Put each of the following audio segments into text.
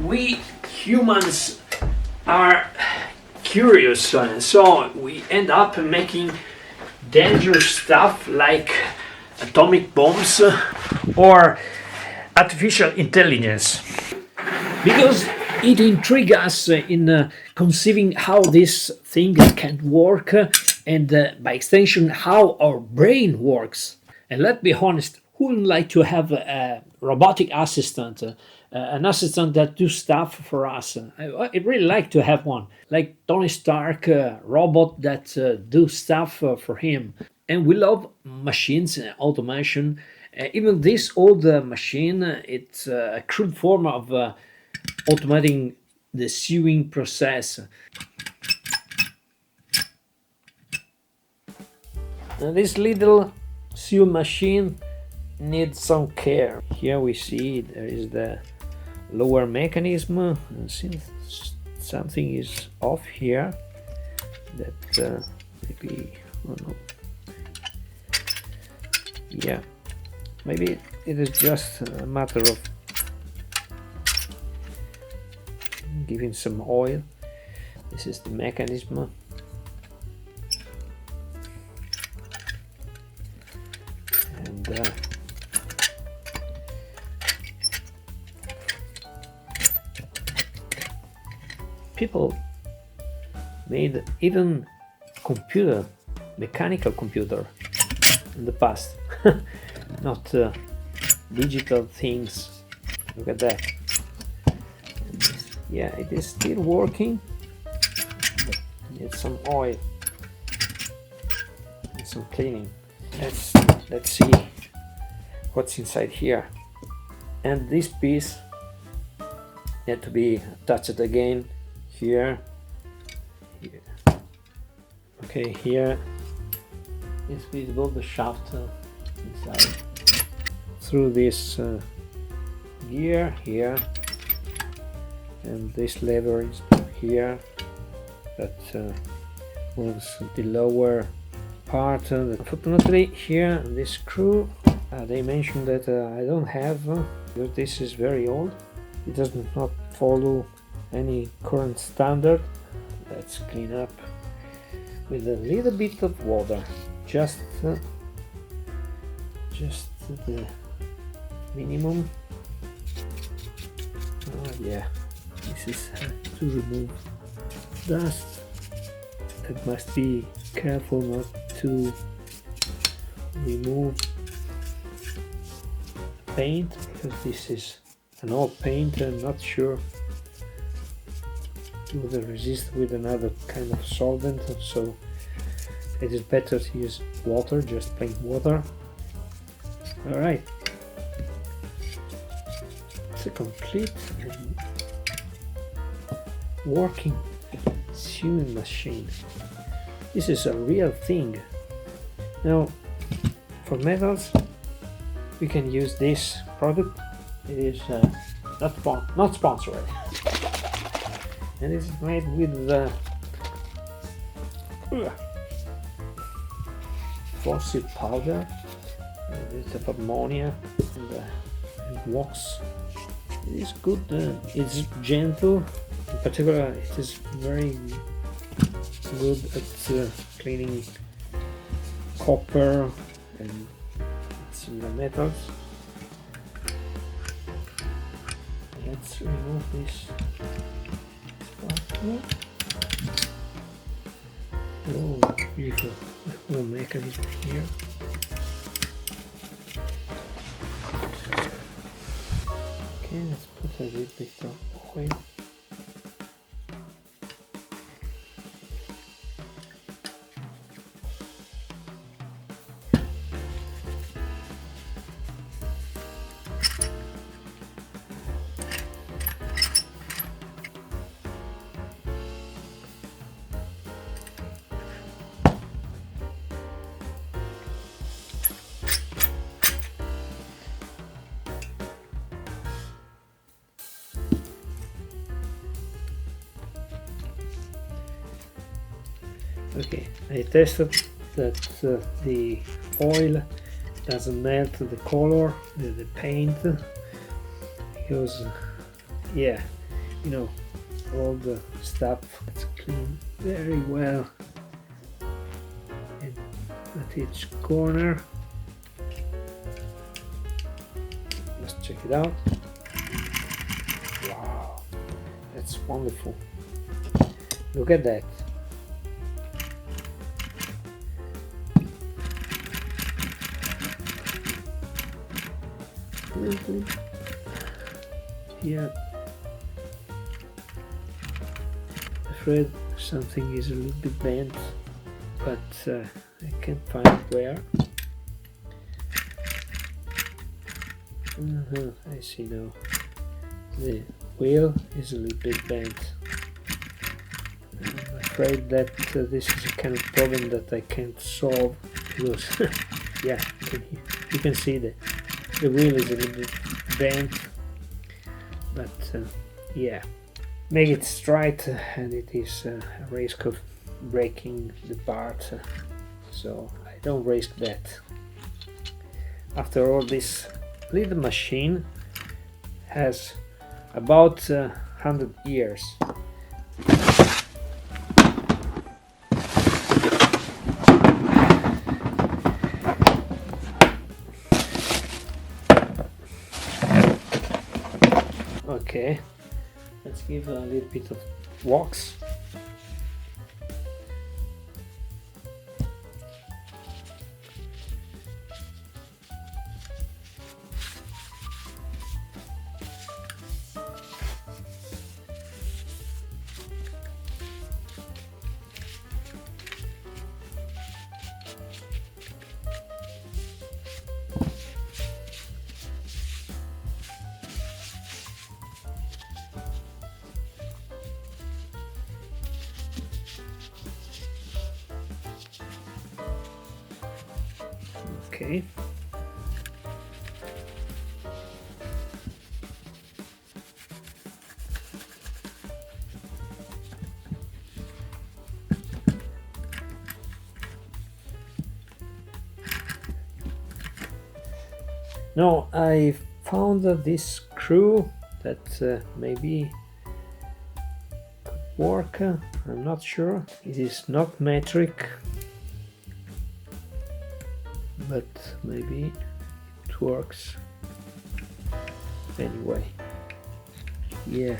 we humans are curious, so we end up making dangerous stuff like atomic bombs or artificial intelligence, because it intrigues us in conceiving how this thing can work, and by extension how our brain works. And let's be honest, who would like to have a robotic assistant, an assistant that do stuff for us? I'd really like to have one, like Tony Stark, robot that do stuff for him. And we love machines, automation. Even this old machine, it's a crude form of automating the sewing process. Now this little sew machine needs some care. Here we see there is the lower mechanism, and since something is off here, that maybe, oh no, yeah, maybe it is just a matter of giving some oil. This is the mechanism. And people made even computer, mechanical computer in the past, not digital things. Look at that. Yeah, it is still working. Need some oil and some cleaning. Let's see what's inside here. And this piece had to be touched again here. Okay, here is visible the shaft inside. Through this gear here, and this lever is here that moves the lower part. Unfortunately, here this screw, they mentioned that I don't have, because this is very old. It does not follow any current standard. Let's clean up with a little bit of water, just the minimum. Oh yeah, this is to remove dust. That must be careful not to remove paint, because this is an old paint. I'm not sure it would resist with another kind of solvent, so it is better to use water, just plain water. Alright, it's a complete working sewing machine. This is a real thing. Now, for metals, we can use this product. It is not sponsored, and it's made with fossil powder, a bit of ammonia, and wax. It is good. It's gentle. In particular, it is very good at cleaning copper and similar metals. Let's remove this part here. Oh, beautiful. The whole mechanism here. Okay, let's put a little bit of oil. Okay, I tested that the oil doesn't melt the color, the paint, because yeah, you know, all the stuff. Let's clean very well and at each corner. Let's check it out. Wow, that's wonderful. Look at that. Yeah, afraid something is a little bit bent, but I can't find where. I see now. The wheel is a little bit bent. I'm afraid that this is a kind of problem that I can't solve because yeah, you can see the wheel is a little bit bent, but yeah, make it straight and it is a risk of breaking the part, so I don't risk that. After all, this little machine has about 100 years. Okay, let's give a little bit of wax. Okay. Now I found this screw that maybe could work. I'm not sure. It is not metric, but maybe it works anyway. Yeah,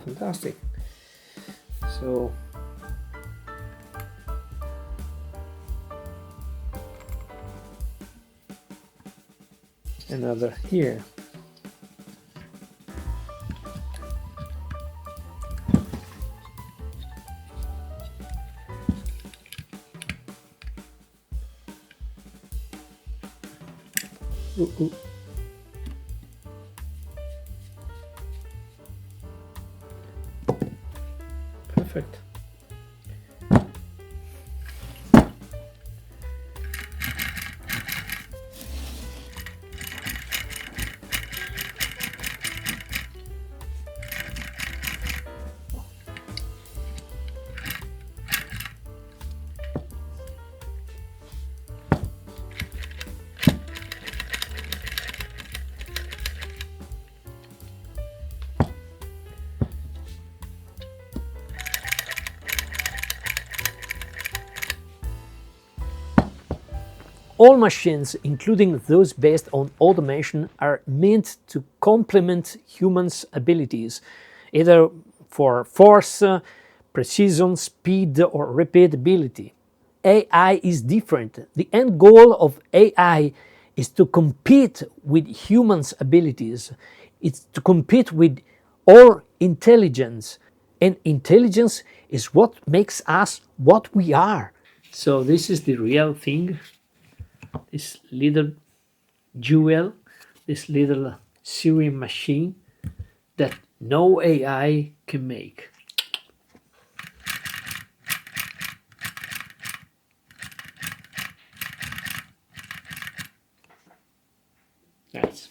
fantastic. So another here. Ooh. Perfect. All machines, including those based on automation, are meant to complement humans' abilities, either for force, precision, speed, or repeatability. AI is different. The end goal of AI is to compete with humans' abilities. It's to compete with our intelligence. And intelligence is what makes us what we are. So this is the real thing. This little jewel, this little sewing machine that no AI can make. Nice.